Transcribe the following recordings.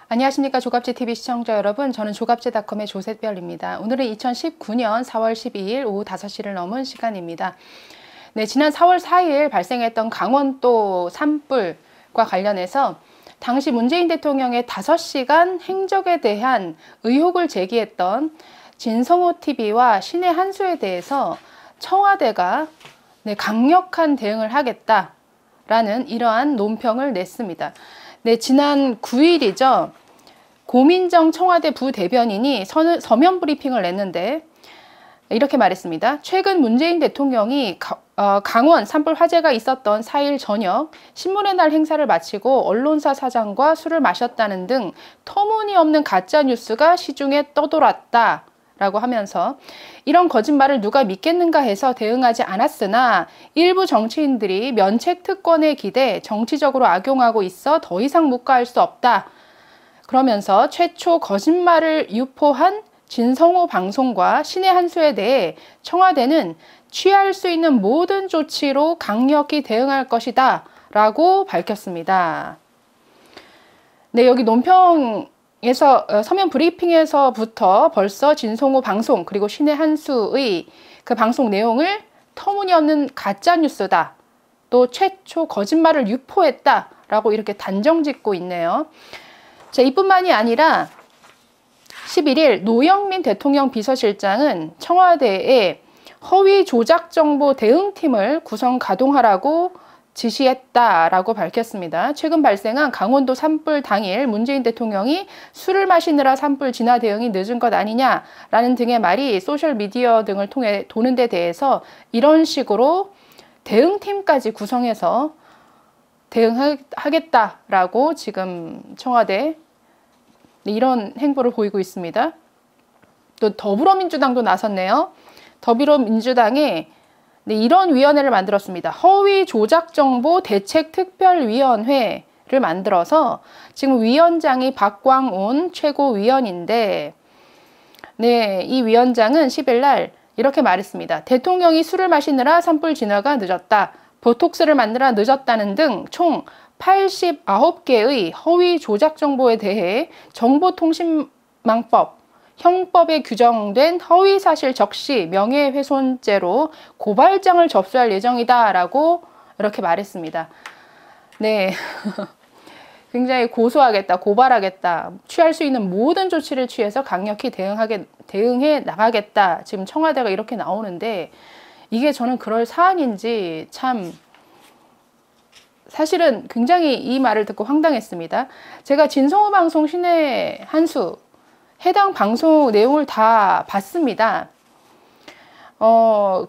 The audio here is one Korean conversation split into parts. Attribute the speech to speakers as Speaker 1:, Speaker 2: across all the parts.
Speaker 1: 안녕하십니까. 조갑제TV 시청자 여러분, 저는 조갑제닷컴의 조셋별입니다. 오늘은 2019년 4월 12일 오후 5시를 넘은 시간입니다. 네, 지난 4월 4일 발생했던 강원도 산불과 관련해서 당시 문재인 대통령의 5시간 행적에 대한 의혹을 제기했던 진성호TV와 신의 한수에 대해서 청와대가 강력한 대응을 하겠다라는 이러한 논평을 냈습니다. 네, 지난 9일이죠. 고민정 청와대 부대변인이 서면 브리핑을 냈는데 이렇게 말했습니다. 최근 문재인 대통령이 강원 산불 화재가 있었던 4일 저녁 신문의 날 행사를 마치고 언론사 사장과 술을 마셨다는 등 터무니없는 가짜뉴스가 시중에 떠돌았다 라고 하면서 이런 거짓말을 누가 믿겠는가 해서 대응하지 않았으나 일부 정치인들이 면책 특권에 기대 정치적으로 악용하고 있어 더 이상 묵과할 수 없다. 그러면서 최초 거짓말을 유포한 진성호 방송과 신의 한수에 대해 청와대는 취할 수 있는 모든 조치로 강력히 대응할 것이다 라고 밝혔습니다. 네, 여기 논평에서 서면 브리핑에서부터 벌써 진성호 방송 그리고 신의 한수의 그 방송 내용을 터무니없는 가짜뉴스다. 또 최초 거짓말을 유포했다 라고 이렇게 단정 짓고 있네요. 자, 이뿐만이 아니라 11일 노영민 대통령 비서실장은 청와대에 허위 조작 정보 대응팀을 구성 가동하라고 지시했다라고 밝혔습니다. 최근 발생한 강원도 산불 당일 문재인 대통령이 술을 마시느라 산불 진화 대응이 늦은 것 아니냐라는 등의 말이 소셜미디어 등을 통해 도는 데 대해서 이런 식으로 대응팀까지 구성해서 대응하겠다라고 지금 청와대 이런 행보를 보이고 있습니다. 또 더불어민주당도 나섰네요. 더불어민주당에 이런 위원회를 만들었습니다. 허위 조작 정보 대책 특별위원회를 만들어서 지금 위원장이 박광온 최고위원인데 이 위원장은 10일 날 이렇게 말했습니다. 대통령이 술을 마시느라 산불 진화가 늦었다. 보톡스를 만들어 늦었다는 등 총 89개의 허위 조작 정보에 대해 정보통신망법, 형법에 규정된 허위사실 적시 명예훼손죄로 고발장을 접수할 예정이다 라고 이렇게 말했습니다. 네, 굉장히 고소하겠다, 고발하겠다, 취할 수 있는 모든 조치를 취해서 강력히 대응해 나가겠다. 지금 청와대가 이렇게 나오는데 이게 저는 그럴 사안인지 참 사실은 굉장히 이 말을 듣고 황당했습니다. 제가 진성호 방송 신의 한수 해당 방송 내용을 다 봤습니다.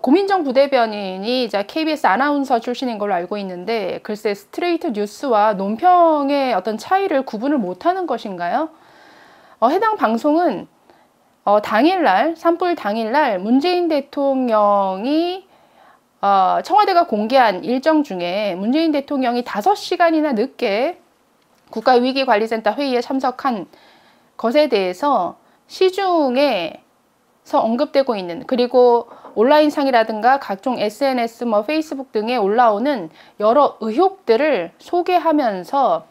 Speaker 1: 고민정 부대변인이 이제 KBS 아나운서 출신인 걸로 알고 있는데 글쎄 스트레이트 뉴스와 논평의 어떤 차이를 구분을 못하는 것인가요? 해당 방송은 당일날 산불 당일날 문재인 대통령이 청와대가 공개한 일정 중에 문재인 대통령이 5시간이나 늦게 국가위기관리센터 회의에 참석한 것에 대해서 시중에서 언급되고 있는 그리고 온라인상이라든가 각종 SNS, 페이스북 등에 올라오는 여러 의혹들을 소개하면서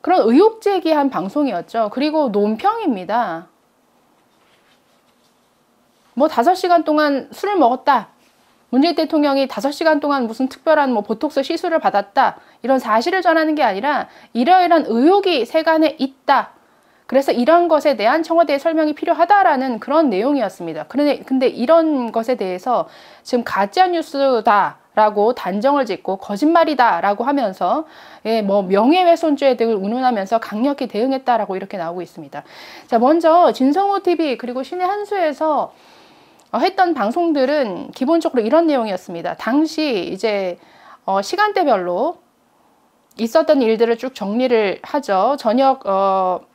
Speaker 1: 그런 의혹 제기한 방송이었죠. 그리고 논평입니다. 5시간 동안 술을 먹었다. 문재인 대통령이 5시간 동안 무슨 특별한 보톡스 시술을 받았다. 이런 사실을 전하는 게 아니라 이러이러한 의혹이 세간에 있다. 그래서 이런 것에 대한 청와대의 설명이 필요하다라는 그런 내용이었습니다. 근데 이런 것에 대해서 지금 가짜뉴스다. 라고 단정을 짓고 거짓말이다 라고 하면서 명예훼손죄 등을 운운하면서 강력히 대응했다라고 이렇게 나오고 있습니다. 자, 먼저 진성호TV 그리고 신의 한수에서 했던 방송들은 기본적으로 이런 내용이었습니다. 당시 이제 시간대별로 있었던 일들을 쭉 정리를 하죠. 저녁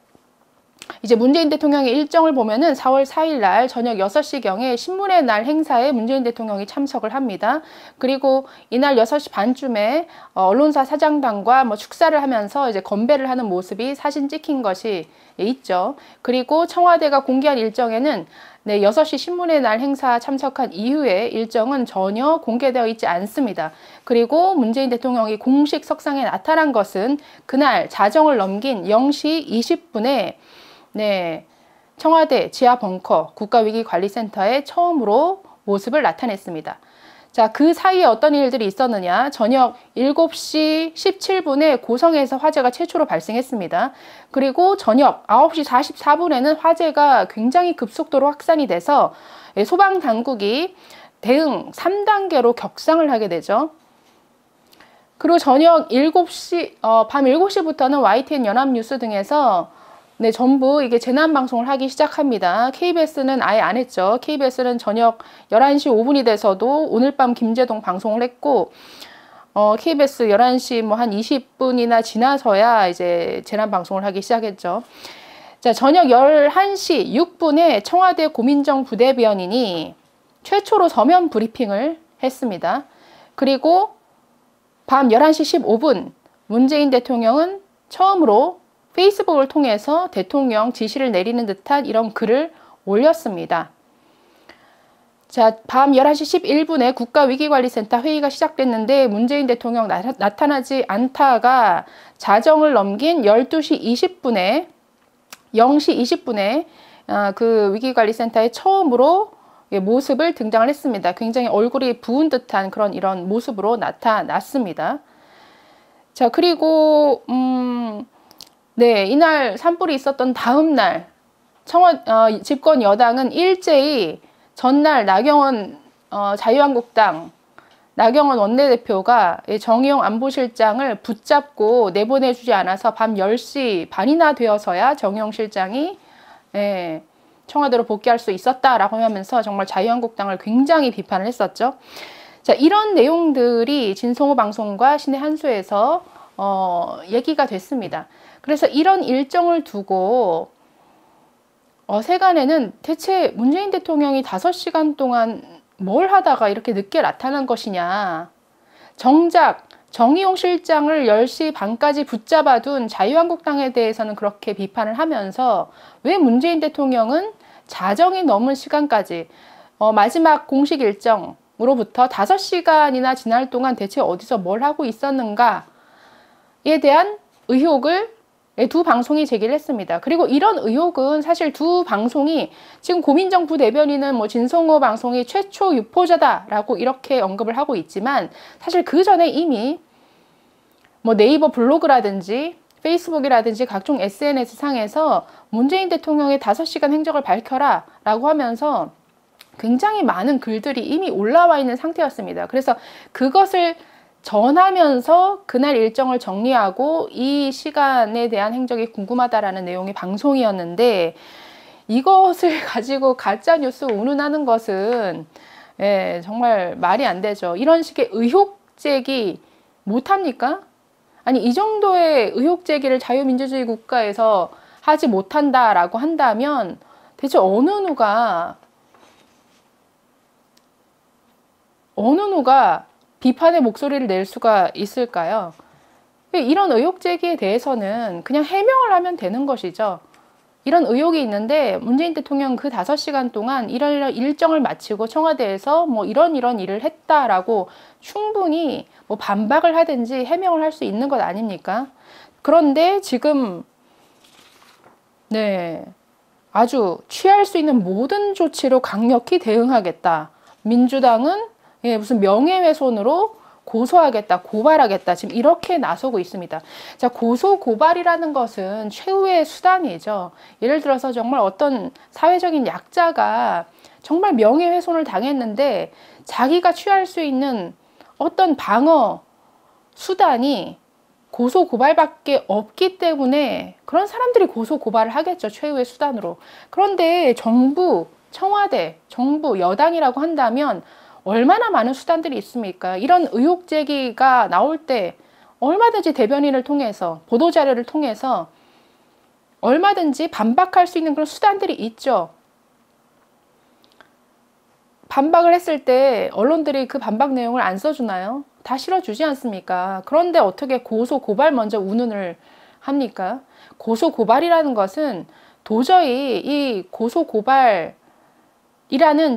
Speaker 1: 이제 문재인 대통령의 일정을 보면은 4월 4일 날 저녁 6시경에 신문의 날 행사에 문재인 대통령이 참석을 합니다. 그리고 이날 6시 반쯤에 언론사 사장단과 뭐 축사를 하면서 이제 건배를 하는 모습이 사진 찍힌 것이 있죠. 그리고 청와대가 공개한 일정에는 6시 신문의 날 행사 참석한 이후에 일정은 전혀 공개되어 있지 않습니다. 그리고 문재인 대통령이 공식 석상에 나타난 것은 그날 자정을 넘긴 0시 20분에 청와대 지하 벙커 국가위기관리센터에 처음으로 모습을 나타냈습니다. 자, 그 사이에 어떤 일들이 있었느냐. 저녁 7시 17분에 고성에서 화재가 최초로 발생했습니다. 그리고 저녁 9시 44분에는 화재가 굉장히 급속도로 확산이 돼서 소방당국이 대응 3단계로 격상을 하게 되죠. 그리고 저녁 7시, 밤 7시부터는 YTN 연합뉴스 등에서 전부 이게 재난방송을 하기 시작합니다. KBS는 아예 안 했죠. KBS는 저녁 11시 5분이 돼서도 오늘 밤 김제동 방송을 했고, KBS 11시 뭐 한 20분이나 지나서야 이제 재난방송을 하기 시작했죠. 자, 저녁 11시 6분에 청와대 고민정 부대변인이 최초로 서면 브리핑을 했습니다. 그리고 밤 11시 15분 문재인 대통령은 처음으로 페이스북을 통해서 대통령 지시를 내리는 듯한 이런 글을 올렸습니다. 자, 밤 11시 11분에 국가위기관리센터 회의가 시작됐는데 문재인 대통령 나타나지 않다가 자정을 넘긴 12시 20분에 0시 20분에 그 위기관리센터에 처음으로 모습을 등장을 했습니다. 굉장히 얼굴이 부은 듯한 그런 이런 모습으로 나타났습니다. 자, 그리고 이날 산불이 있었던 다음 날 집권 여당은 일제히 전날 나경원 자유한국당 나경원 원내대표가 정의용 안보실장을 붙잡고 내보내주지 않아서 밤 10시 반이나 되어서야 정의용 실장이 청와대로 복귀할 수 있었다라고 하면서 정말 자유한국당을 굉장히 비판을 했었죠. 자, 이런 내용들이 진성호 방송과 신의 한수에서 얘기가 됐습니다. 그래서 이런 일정을 두고 세간에는 대체 문재인 대통령이 5시간 동안 뭘 하다가 이렇게 늦게 나타난 것이냐. 정작 정의용 실장을 10시 반까지 붙잡아둔 자유한국당에 대해서는 그렇게 비판을 하면서 왜 문재인 대통령은 자정이 넘은 시간까지 마지막 공식 일정으로부터 5시간이나 지날 동안 대체 어디서 뭘 하고 있었는가에 대한 의혹을 두 방송이 제기를 했습니다. 그리고 이런 의혹은 사실 두 방송이 지금 고민정 부대변인은 뭐 진성호 방송이 최초 유포자다라고 이렇게 언급을 하고 있지만 사실 그 전에 이미 뭐 네이버 블로그라든지 페이스북이라든지 각종 SNS 상에서 문재인 대통령의 5시간 행적을 밝혀라 라고 하면서 굉장히 많은 글들이 이미 올라와 있는 상태였습니다. 그래서 그것을 전하면서 그날 일정을 정리하고 이 시간에 대한 행적이 궁금하다라는 내용의 방송이었는데 이것을 가지고 가짜뉴스 운운하는 것은 정말 말이 안 되죠. 이런 식의 의혹 제기 못합니까? 아니 이 정도의 의혹 제기를 자유민주주의 국가에서 하지 못한다라고 한다면 대체 어느 누가 비판의 목소리를 낼 수가 있을까요? 이런 의혹 제기에 대해서는 그냥 해명을 하면 되는 것이죠. 이런 의혹이 있는데 문재인 대통령 그 5시간 동안 이런 일정을 마치고 청와대에서 뭐 이런 일을 했다라고 충분히 뭐 반박을 하든지 해명을 할 수 있는 것 아닙니까? 그런데 지금 아주 취할 수 있는 모든 조치로 강력히 대응하겠다. 민주당은 무슨 명예훼손으로 고소하겠다, 고발하겠다. 지금 이렇게 나서고 있습니다. 자, 고소, 고발이라는 것은 최후의 수단이죠. 예를 들어서 정말 어떤 사회적인 약자가 정말 명예훼손을 당했는데 자기가 취할 수 있는 어떤 방어 수단이 고소, 고발밖에 없기 때문에 그런 사람들이 고소, 고발을 하겠죠. 최후의 수단으로. 그런데 정부, 청와대, 정부, 여당이라고 한다면 얼마나 많은 수단들이 있습니까? 이런 의혹 제기가 나올 때 얼마든지 대변인을 통해서 보도자료를 통해서 얼마든지 반박할 수 있는 그런 수단들이 있죠. 반박을 했을 때 언론들이 그 반박 내용을 안 써주나요? 다 실어주지 않습니까? 그런데 어떻게 고소, 고발 먼저 운운을 합니까? 고소, 고발이라는 것은 도저히 이 고소, 고발이라는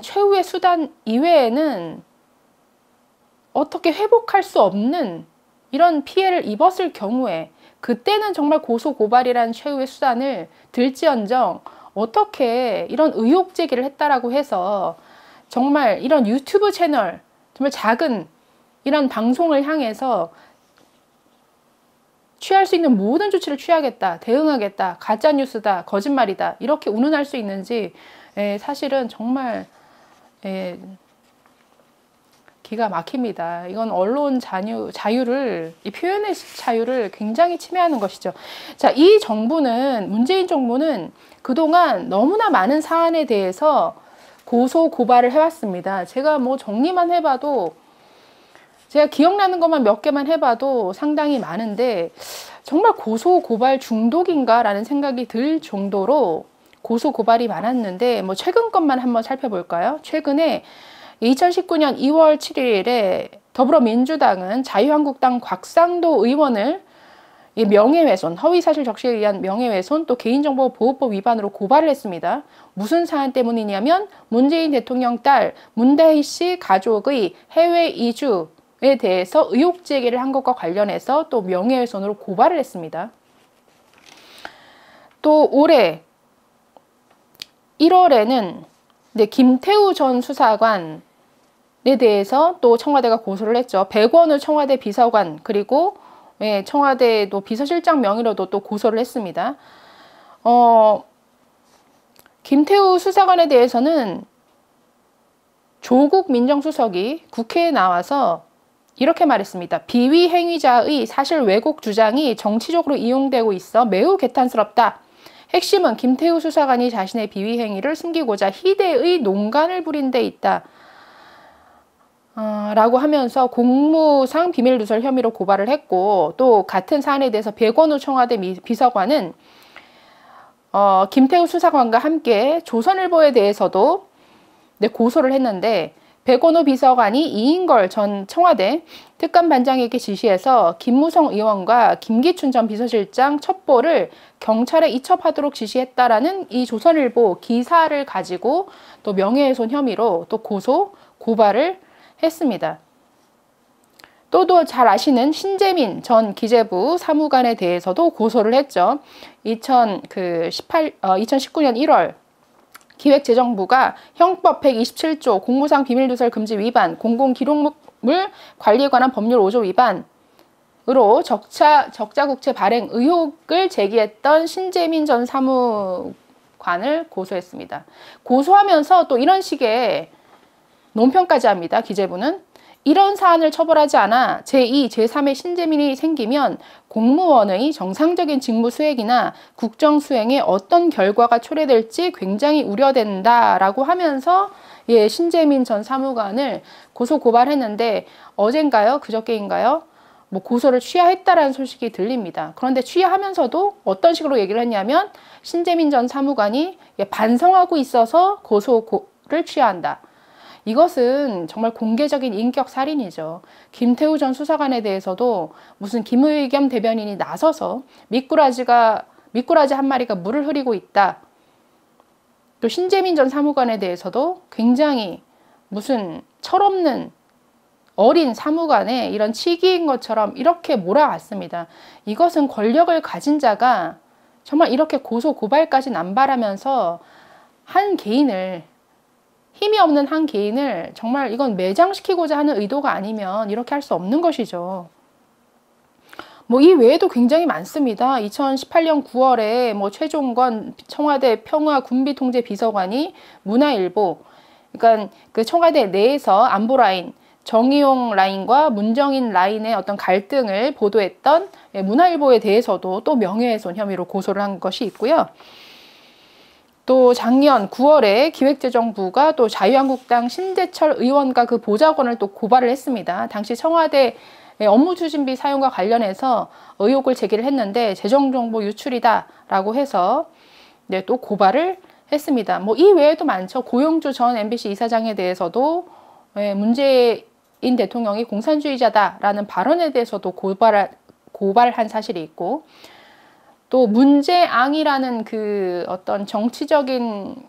Speaker 1: 최후의 수단 이외에는 어떻게 회복할 수 없는 이런 피해를 입었을 경우에 그때는 정말 고소, 고발이라는 최후의 수단을 들지언정 어떻게 이런 의혹 제기를 했다라고 해서 정말 이런 유튜브 채널, 정말 작은 이런 방송을 향해서 취할 수 있는 모든 조치를 취하겠다, 대응하겠다, 가짜뉴스다, 거짓말이다 이렇게 운운할 수 있는지 사실은 정말 기가 막힙니다. 이건 언론 자유를, 이 표현의 자유를 굉장히 침해하는 것이죠. 자, 이 정부는, 문재인 정부는 그동안 너무나 많은 사안에 대해서 고소, 고발을 해왔습니다. 제가 뭐 정리만 해봐도, 제가 기억나는 것만 몇 개만 해봐도 상당히 많은데, 정말 고소, 고발 중독인가? 라는 생각이 들 정도로 고소, 고발이 많았는데, 뭐 최근 것만 한번 살펴볼까요? 최근에 2019년 2월 7일에 더불어민주당은 자유한국당 곽상도 의원을 명예훼손, 허위사실 적시에 의한 명예훼손 또 개인정보보호법 위반으로 고발을 했습니다. 무슨 사안 때문이냐면 문재인 대통령 딸 문다희 씨 가족의 해외 이주에 대해서 의혹 제기를 한 것과 관련해서 또 명예훼손으로 고발을 했습니다. 또 올해 1월에는 김태우 전 수사관에 대해서 또 청와대가 고소를 했죠. 백원우 청와대 비서관 그리고 청와대도 비서실장 명의로도 또 고소를 했습니다. 김태우 수사관에 대해서는 조국 민정수석이 국회에 나와서 이렇게 말했습니다. 비위 행위자의 사실 왜곡 주장이 정치적으로 이용되고 있어 매우 개탄스럽다. 핵심은 김태우 수사관이 자신의 비위 행위를 숨기고자 희대의 농간을 부린 데 있다. 라고 하면서 공무상 비밀누설 혐의로 고발을 했고 또 같은 사안에 대해서 백원우 청와대 비서관은 김태우 수사관과 함께 조선일보에 대해서도 고소를 했는데 백원우 비서관이 이인걸 전 청와대 특감반장에게 지시해서 김무성 의원과 김기춘 전 비서실장 첩보를 경찰에 이첩하도록 지시했다라는 이 조선일보 기사를 가지고 또 명예훼손 혐의로 또 고소, 고발을 했습니다. 또 잘 아시는 신재민 전 기재부 사무관에 대해서도 고소를 했죠. 2019년 1월 기획재정부가 형법 127조 공무상 비밀누설 금지 위반, 공공기록물 관리에 관한 법률 5조 위반으로 적자국채 발행 의혹을 제기했던 신재민 전 사무관을 고소했습니다. 고소하면서 또 이런 식의 논평까지 합니다. 기재부는 이런 사안을 처벌하지 않아 제2, 제3의 신재민이 생기면 공무원의 정상적인 직무 수행이나 국정 수행에 어떤 결과가 초래될지 굉장히 우려된다라고 하면서 신재민 전 사무관을 고소 고발했는데 어젠가요? 그저께인가요? 뭐 고소를 취하했다라는 소식이 들립니다. 그런데 취하하면서도 어떤 식으로 얘기를 했냐면 신재민 전 사무관이 반성하고 있어서 고소를 취하한다. 이것은 정말 공개적인 인격 살인이죠. 김태우 전 수사관에 대해서도 무슨 김의겸 대변인이 나서서 미꾸라지 한 마리가 물을 흐리고 있다. 또 신재민 전 사무관에 대해서도 굉장히 무슨 철없는 어린 사무관의 이런 치기인 것처럼 이렇게 몰아갔습니다. 이것은 권력을 가진 자가 정말 이렇게 고소 고발까지 남발하면서 한 개인을 힘이 없는 한 개인을 정말 이건 매장시키고자 하는 의도가 아니면 이렇게 할 수 없는 것이죠. 뭐 이 외에도 굉장히 많습니다. 2018년 9월에 뭐 최종건 청와대 평화군비통제 비서관이 문화일보, 그러니까 그 청와대 내에서 안보 라인, 정의용 라인과 문정인 라인의 어떤 갈등을 보도했던 문화일보에 대해서도 또 명예훼손 혐의로 고소를 한 것이 있고요. 또 작년 9월에 기획재정부가 또 자유한국당 신재철 의원과 그 보좌관을 또 고발을 했습니다. 당시 청와대 업무 추진비 사용과 관련해서 의혹을 제기를 했는데 재정정보 유출이다라고 해서 네, 또 고발을 했습니다. 뭐 이 외에도 많죠. 고용주 전 MBC 이사장에 대해서도 문재인 대통령이 공산주의자다라는 발언에 대해서도 고발한 사실이 있고, 또 문재앙이라는 그 어떤 정치적인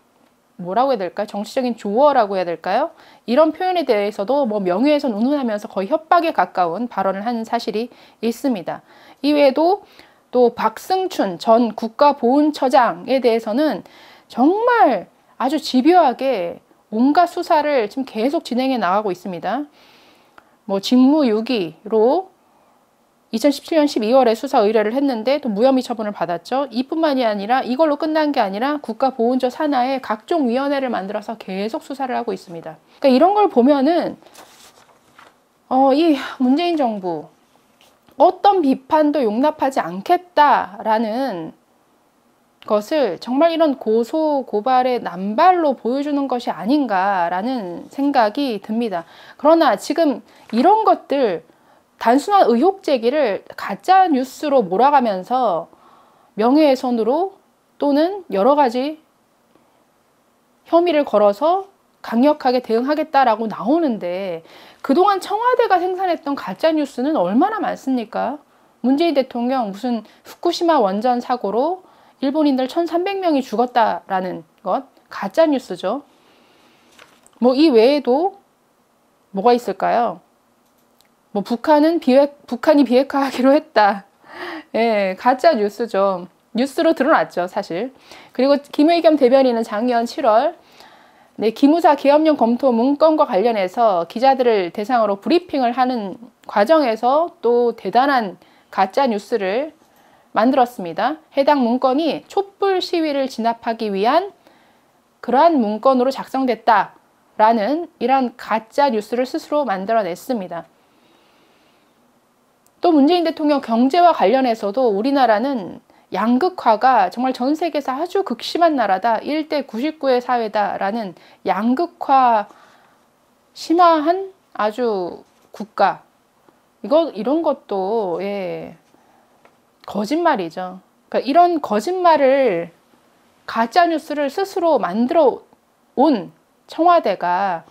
Speaker 1: 뭐라고 해야 될까요? 정치적인 조어라고 해야 될까요? 이런 표현에 대해서도 뭐 명예훼손 운운하면서 거의 협박에 가까운 발언을 한 사실이 있습니다. 이외에도 또 박승춘 전 국가보훈처장에 대해서는 정말 아주 집요하게 온갖 수사를 지금 계속 진행해 나가고 있습니다. 뭐 직무유기로 2017년 12월에 수사 의뢰를 했는데 또 무혐의 처분을 받았죠. 이뿐만이 아니라 이걸로 끝난 게 아니라 국가보훈처 산하에 각종 위원회를 만들어서 계속 수사를 하고 있습니다. 그러니까 이런 걸 보면은 이 문재인 정부 어떤 비판도 용납하지 않겠다라는 것을 정말 이런 고소 고발의 남발로 보여주는 것이 아닌가라는 생각이 듭니다. 그러나 지금 이런 것들 단순한 의혹 제기를 가짜 뉴스로 몰아가면서 명예훼손으로 또는 여러 가지 혐의를 걸어서 강력하게 대응하겠다라고 나오는데, 그동안 청와대가 생산했던 가짜 뉴스는 얼마나 많습니까? 문재인 대통령 무슨 후쿠시마 원전 사고로 일본인들 1,300명이 죽었다라는 것 가짜 뉴스죠. 뭐 이 외에도 뭐가 있을까요? 뭐 북한이 비핵화하기로 했다. 예, 가짜 뉴스죠. 뉴스로 드러났죠, 사실. 그리고 김의겸 대변인은 작년 7월 네, 기무사 계엄령 검토 문건과 관련해서 기자들을 대상으로 브리핑을 하는 과정에서 또 대단한 가짜 뉴스를 만들었습니다. 해당 문건이 촛불 시위를 진압하기 위한 그러한 문건으로 작성됐다라는 이런 가짜 뉴스를 스스로 만들어냈습니다. 또 문재인 대통령 경제와 관련해서도 우리나라는 양극화가 정말 전 세계에서 아주 극심한 나라다. 1대 99의 사회다라는 양극화 심화한 아주 국가. 이런 것도 거짓말이죠. 그러니까 이런 거짓말을 가짜 뉴스를 스스로 만들어 온 청와대가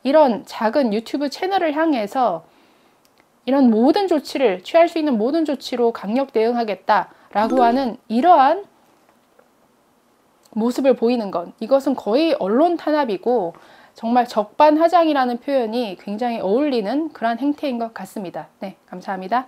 Speaker 1: 이런 작은 유튜브 채널을 향해서 이런 모든 조치를 취할 수 있는 모든 조치로 강력 대응하겠다라고 하는 이러한 모습을 보이는 것, 이것은 거의 언론 탄압이고 정말 적반하장이라는 표현이 굉장히 어울리는 그러한 행태인 것 같습니다. 네, 감사합니다.